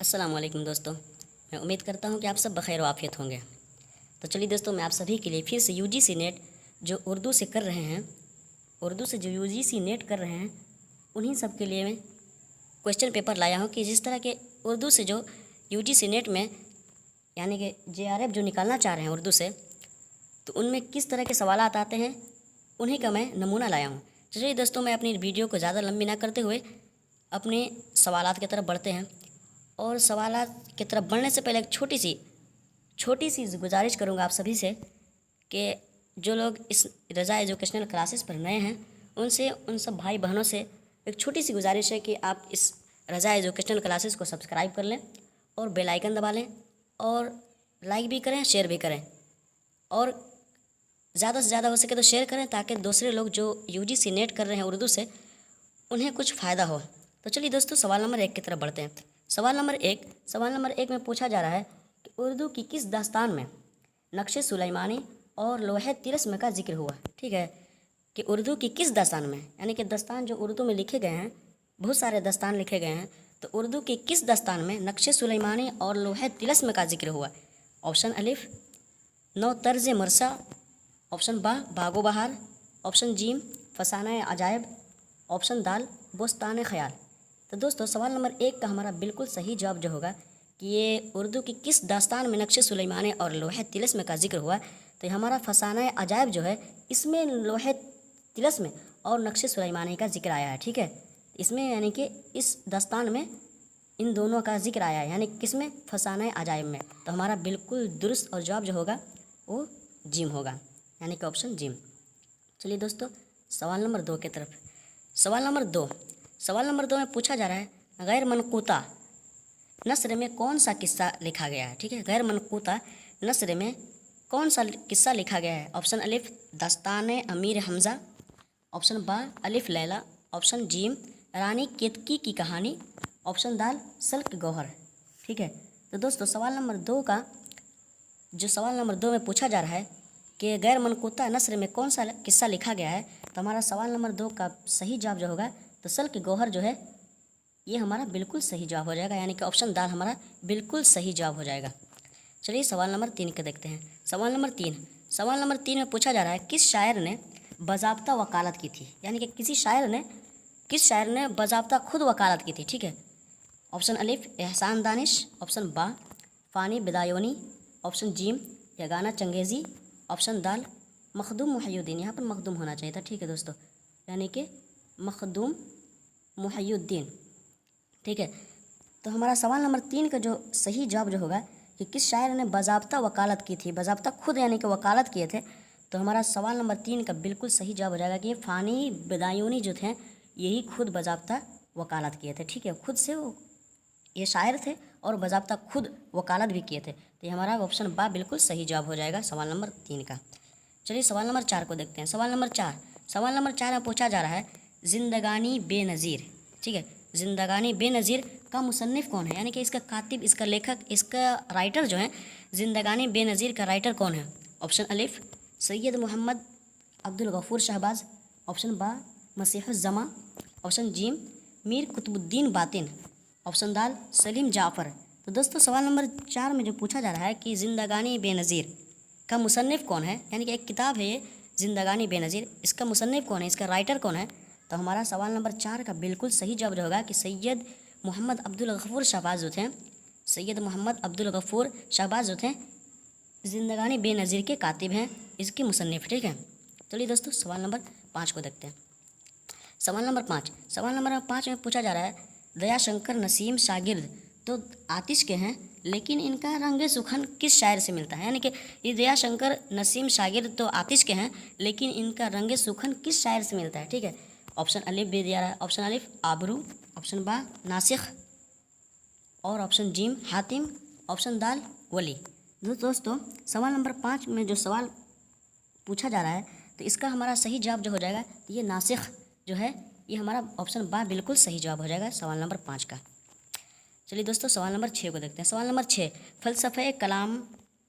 अस्सलामुअलैकुम दोस्तों, मैं उम्मीद करता हूँ कि आप सब बखैर वाफ़ियत होंगे। तो चलिए दोस्तों, मैं आप सभी के लिए फिर से यूजीसी नेट जो उर्दू से कर रहे हैं, उर्दू से जो यूजीसी नेट कर रहे हैं, उन्हीं सब के लिए मैं क्वेश्चन पेपर लाया हूँ कि जिस तरह के उर्दू से जो यूजीसी नेट में यानी कि जेआरएफ जो निकालना चाह रहे हैं उर्दू से, तो उनमें किस तरह के सवाल आते हैं, उन्हीं का मैं नमूना लाया हूँ। चलिए दोस्तों, मैं अपनी वीडियो को ज़्यादा लंबी ना करते हुए अपने सवालात की तरफ बढ़ते हैं। और सवालात की तरफ बढ़ने से पहले एक छोटी सी गुजारिश करूँगा आप सभी से कि जो लोग इस रज़ा एजुकेशनल क्लासेस पर नए हैं, उनसे उन सब भाई बहनों से एक छोटी सी गुजारिश है कि आप इस रज़ा एजुकेशनल क्लासेस को सब्सक्राइब कर लें और बेल आइकन दबा लें और लाइक भी करें, शेयर भी करें और ज़्यादा से ज़्यादा हो सके तो शेयर करें, ताकि दूसरे लोग जो यूजीसी नेट कर रहे हैं उर्दू से, उन्हें कुछ फ़ायदा हो। तो चलिए दोस्तों, सवाल नंबर 1 की तरफ बढ़ते हैं। सवाल नंबर एक में पूछा जा रहा है कि उर्दू की किस दास्तान में नक्शे सुलेमानी और लोहे तिलस्म का जिक्र हुआ। ठीक है, कि उर्दू की किस दास्तान में, यानी कि दास्तान जो उर्दू में लिखे गए हैं, बहुत सारे दास्तान लिखे गए हैं, तो उर्दू की किस दास्तान में नक्शे सुलेमानी और लोहे तिलस्म का जिक्र हुआ। ऑप्शन अलिफ नौ तर्ज मरसा, ऑप्शन बा बागो बहार, ऑप्शन जीम फसाना अजायब, ऑप्शन दाल बोस्तान ख्याल। तो दोस्तों, सवाल नंबर 1 का हमारा बिल्कुल सही जवाब जो होगा कि ये उर्दू की किस दास्तान में नक्शे सुलेमानी और लोहे तिलस्म का जिक्र हुआ, तो हमारा फसाना अजायब जो है, इसमें लोहे तिलस्म और नक्शे सुलेमानी का जिक्र आया है। ठीक है, इसमें यानी कि इस दास्तान में इन दोनों का जिक्र आया है, यानी किसमें, फसाना अजायब में। तो हमारा बिल्कुल दुरुस्त और जवाब जो होगा वो जिम होगा, यानी कि ऑप्शन जिम। चलिए दोस्तों, सवाल नंबर 2 की तरफ। सवाल नंबर दो में पूछा जा रहा है, गैर मनकूता नस्र में कौन सा किस्सा लिखा गया है। ठीक है, गैर मनकूता नस्र में कौन सा किस्सा लिखा गया है। ऑप्शन अलिफ दास्तान अमीर हमज़ा, ऑप्शन बा अलिफ लैला, ऑप्शन जीम रानी केतकी की कहानी, ऑप्शन दाल सल्क गौहर। ठीक है, तो दोस्तों, सवाल नंबर 2 में पूछा जा रहा है कि गैर मनकूता नस्र में कौन सा किस्सा लिखा गया है, तो हमारा सवाल नंबर 2 का सही जवाब जो होगा, तो सल्क गौहर जो है, ये हमारा बिल्कुल सही जवाब हो जाएगा, यानी कि ऑप्शन दाल हमारा बिल्कुल सही जवाब हो जाएगा। चलिए सवाल नंबर 3 का देखते हैं। सवाल नंबर तीन में पूछा जा रहा है, किस शायर ने बाज़ाब्ता वकालत की थी, यानी कि किस शायर ने बाज़ाब्ता खुद वकालत की थी। ठीक है, ऑप्शन अलिफ एहसान दानिश, ऑप्शन बा फ़ानी बिदायोनी, ऑप्शन जीम यगाना चंगेज़ी, ऑप्शन दाल मखदूम मुहय्युद्दीन। यहाँ पर मखदूम होना चाहिए था। ठीक है दोस्तों, यानी कि मखदूम मुहय्युद्दीन। ठीक है, तो हमारा सवाल नंबर 3 का जो सही जवाब जो होगा कि किस शायर ने बाज़ाब्ता वकालत की थी, बाज़ाब्ता खुद यानी कि वकालत किए थे, तो हमारा सवाल नंबर 3 का बिल्कुल सही जवाब हो जाएगा कि ये फ़ानी बिदायूनी जो थे, यही खुद बाज़ाब्ता वकालत किए थे। ठीक है, खुद से वो ये शायर थे और बाज़ाब्ता खुद वकालत भी किए थे, तो ये हमारा ऑप्शन बा बिल्कुल सही जवाब हो जाएगा सवाल नंबर 3 का। चलिए सवाल नंबर 4 को देखते हैं। सवाल नंबर 4 में पूछा जा रहा है, ज़िंदगानी बेनज़ीर। ठीक है, ज़िंदगानी बेनज़ीर का मुसन्निफ़ कौन है, यानी कि इसका कातिब, इसका लेखक, इसका राइटर जो है, ज़िंदगानी बेनज़ीर का राइटर कौन है। ऑप्शन अलिफ सैयद मोहम्मद अब्दुल गफ़ूर शहबाज, ऑप्शन बा मसीहुज़्ज़मा, ऑप्शन जीम मीर कुतुबुद्दीन बातिन, ऑप्शन दाल सलीम जाफ़र। तो दोस्तों, सवाल नंबर 4 में जो पूछा जा रहा है कि ज़िंदगानी बेनज़ीर का मुसन्निफ़ कौन है, यानी कि एक किताब है ये ज़िंदगानी बेनज़ीर, इसका मुसन्निफ़ कौन है, इसका राइटर कौन है, तो हमारा सवाल नंबर 4 का बिल्कुल सही जवाब होगा कि सैयद मोहम्मद अब्दुल गफ़ूर शहबाज जो थे, सैयद मोहम्मद अब्दुल गफ़ूर शहबाज जो थे, ज़िंदगानी बेनज़ीर के कातिब हैं, इसके मुसन्निफ़। ठीक है, चलिए दोस्तों, सवाल नंबर 5 को देखते हैं। सवाल नंबर 5 में पूछा जा रहा है, दयाशंकर नसीम शागिर्द तो आतिश के हैं, लेकिन इनका रंग सुखन किस शायर से मिलता है, यानी कि ये दयाशंकर नसीम शागिर्द तो आतिश के हैं, लेकिन इनका रंग सुखन किस शायर से मिलता है। ठीक है, ऑप्शन अलिफ भी दिया रहा है, ऑप्शन अलिफ आबरू, ऑप्शन बा नासिख और ऑप्शन जीम हातिम, ऑप्शन दाल वली। दोस्तों, सवाल नंबर 5 में जो सवाल पूछा जा रहा है, तो इसका हमारा सही जवाब जो हो जाएगा, तो ये नासिख जो है, ये हमारा ऑप्शन बा बिल्कुल सही जवाब हो जाएगा सवाल नंबर 5 का। चलिए दोस्तों, सवाल नंबर 6 को देखते हैं। सवाल नंबर 6, फ़लसफ़े कलाम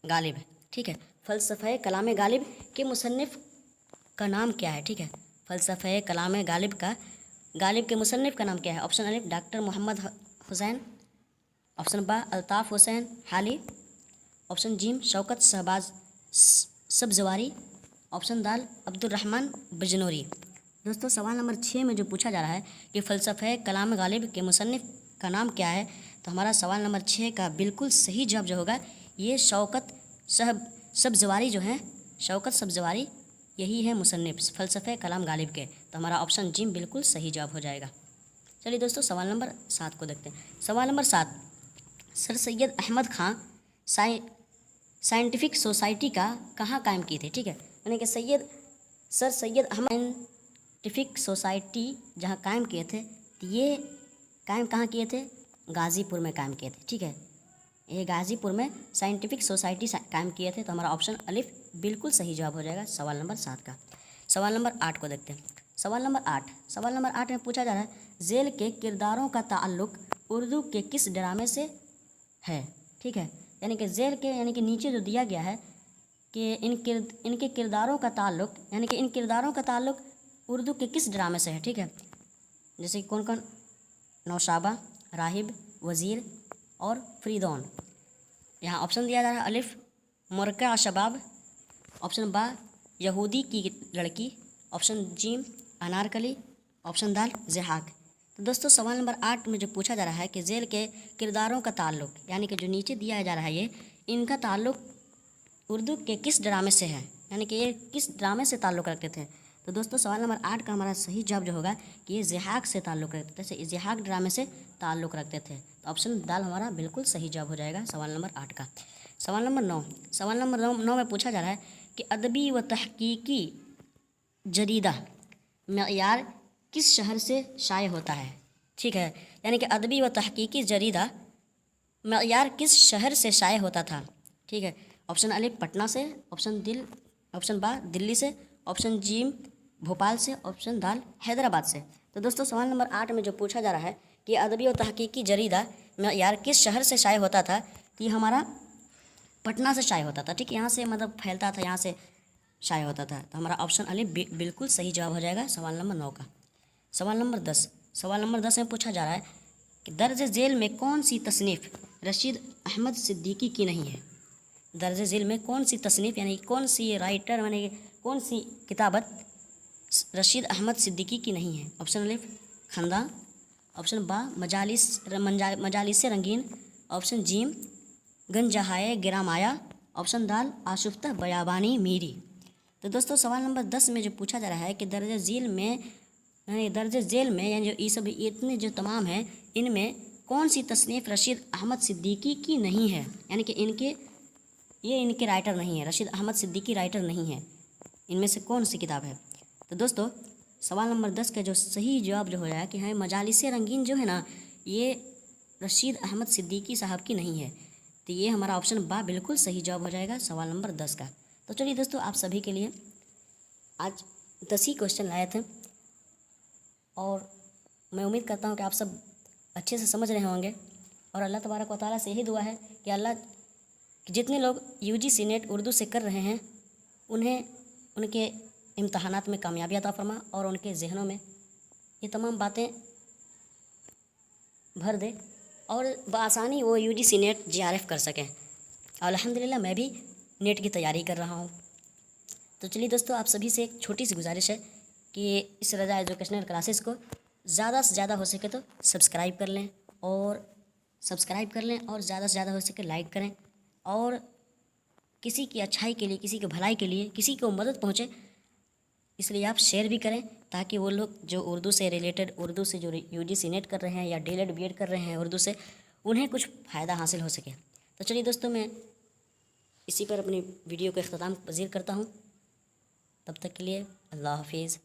गालिब। ठीक है, फ़लसफ़े कलाम गालिब के मुसन्निफ़ का नाम क्या है। ठीक है, फ़लसफ़े कलाम गालिब के मुसन्निफ़ का नाम क्या है। ऑप्शन अलिफ डॉक्टर मोहम्मद हुसैन, ऑप्शन बा अल्ताफ़ हुसैन हाली, ऑप्शन जीम शौकत शहबाज सब्जवारी, ऑप्शन दाल अब्दुर्रहमान बजनोरी। दोस्तों सवाल नंबर 6 में जो पूछा जा रहा है कि फ़लसफ़े कलाम गालिब के मुसन्निफ़ का नाम क्या है, तो हमारा सवाल नंबर 6 का बिल्कुल सही जवाब जो होगा ये शौकत सब्जवारी जो है, शौकत सब्जवारी यही है मुसन्निफ़ फ़लसफ़े कलाम गालिब के। तो हमारा ऑप्शन जीम बिल्कुल सही जवाब हो जाएगा। चलिए दोस्तों सवाल नंबर 7 को देखते हैं। सवाल number 7, sir Syed Ahmad Khan scientific society का कहाँ कायम की थी। ठीक है, यानी कि sir Syed Ahmad scientific society जहाँ कायम किए थे, तो ये कायम कहाँ किए थे, गाज़ीपुर में कायम किए थे। ठीक है, ये गाज़ीपुर में साइंटिफिक सोसाइटी कायम किए थे। तो हमारा ऑप्शन अलिफ बिल्कुल सही जवाब हो जाएगा सवाल नंबर 7 का। सवाल नंबर 8 को देखते हैं। सवाल नंबर 8 में पूछा जा रहा है जेल के किरदारों का ताल्लुक़ उर्दू के किस ड्रामे से है। ठीक है, यानी कि जेल के यानी कि नीचे जो दिया गया है कि इनके किरदारों का ताल्लुक़, यानी कि इन किरदारों का ताल्लुक़ उर्दू के किस ड्रामे से है। ठीक है, जैसे कि कौन कौन, नौशाबा, राहिब, वज़ीर और फ्रीदौन। यहाँ ऑप्शन दिया जा रहा है अलिफ मुरका शबाब, ऑप्शन बा यहूदी की लड़की, ऑप्शन जीम अनारकली, ऑप्शन दाल ज़िहाक। तो दोस्तों सवाल नंबर 8 में जो पूछा जा रहा है कि जेल के किरदारों का ताल्लुक़, यानी कि जो नीचे दिया जा रहा है ये इनका ताल्लुक़ उर्दू के किस ड्रामे से है, यानी कि ये किस ड्रामे से ताल्लुक़ रखते थे। तो दोस्तों सवाल नंबर 8 का हमारा सही जवाब जो होगा कि ये ज़िहाक से ताल्लुक़ रखते थे, ज़िहाक ड्रामे से ताल्लुक़ रखते थे। तो ऑप्शन दाल हमारा बिल्कुल सही जवाब हो जाएगा सवाल नंबर 8 का। सवाल नंबर 9 में पूछा जा रहा है कि अदबी व तहकीकी जरीदा मयार किस शहर से शाये होता है। ठीक है, यानी कि अदबी व तहकीकी जरीदा मयार किस शहर से शाये होता था। ठीक है, ऑप्शन अलिफ पटना से, ऑप्शन बा दिल्ली से, ऑप्शन जीम भोपाल से, ऑप्शन दाल हैदराबाद से। तो दोस्तों सवाल नंबर 8 में जो पूछा जा रहा है कि अदबी और तहकीकी जरीदा मयार किस शहर से शाये होता था, तो ये हमारा पटना से शाये होता था। ठीक है, यहाँ से मतलब फैलता था, यहाँ से शाये होता था। तो हमारा ऑप्शन अलिफ बिल्कुल सही जवाब हो जाएगा सवाल नंबर 9 का। सवाल नंबर 10 में पूछा जा रहा है कि दर्ज जेल में कौन सी तसनीफ़ रशीद अहमद सिद्दीकी की नहीं है। दर्ज जेल में कौन सी तसनीफ़ यानी कौन सी राइटर यानी कौन सी किताबत रशीद अहमद सिद्दीकी की नहीं है। ऑप्शन अलिफ खंदा, ऑप्शन बा मजालिस रंगीन, ऑप्शन जीम गंजहाए गिरामाया, ऑप्शन दाल आशुफ्ता बयाबानी मीरी। तो दोस्तों सवाल नंबर 10 में जो पूछा जा रहा है कि दर्ज जेल में यानी जो ये सब इतने जो तमाम हैं इनमें कौन सी तसनीफ़ रशीद अहमद सिद्दीकी की नहीं है, यानी कि इनके राइटर नहीं है, रशीद अहमद सिद्दीकी राइटर नहीं है, इनमें से कौन सी किताब है। तो दोस्तों सवाल नंबर 10 का जो सही जवाब जो हो रहा है कि है मजालिस रंगीन जो है ना, ये रशीद अहमद सिद्दीकी साहब की नहीं है। तो ये हमारा ऑप्शन बा बिल्कुल सही जवाब हो जाएगा सवाल नंबर 10 का। तो चलिए दोस्तों आप सभी के लिए आज 10 ही क्वेश्चन लाए थे और मैं उम्मीद करता हूँ कि आप सब अच्छे से समझ रहे होंगे। और अल्लाह तबारक व तआला से यही दुआ है कि अल्लाह कि जितने लोग UGC नेट उर्दू से कर रहे हैं उन्हें उनके इम्तहानात में कामयाबी अता फरमा और उनके जहनों में ये तमाम बातें भर दे और बआसानी वो UGC नेट JRF कर सकें। और अल्हम्दुलिल्लाह मैं भी नेट की तैयारी कर रहा हूँ। तो चलिए दोस्तों आप सभी से एक छोटी सी गुजारिश है कि इस रज़ा एजुकेशनल क्लासेस को ज़्यादा से ज़्यादा हो सके तो सब्सक्राइब कर लें और ज़्यादा से ज़्यादा हो सके लाइक करें और किसी की अच्छाई के लिए, किसी की भलाई के लिए, किसी को मदद पहुँचे इसलिए आप शेयर भी करें ताकि वो लोग जो उर्दू से रिलेटेड, उर्दू से जो UGC नेट कर रहे हैं या DELED BED कर रहे हैं उर्दू से, उन्हें कुछ फ़ायदा हासिल हो सके। तो चलिए दोस्तों मैं इसी पर अपनी वीडियो को इख्तिताम पज़ीर करता हूँ। तब तक के लिए अल्लाह हाफिज़।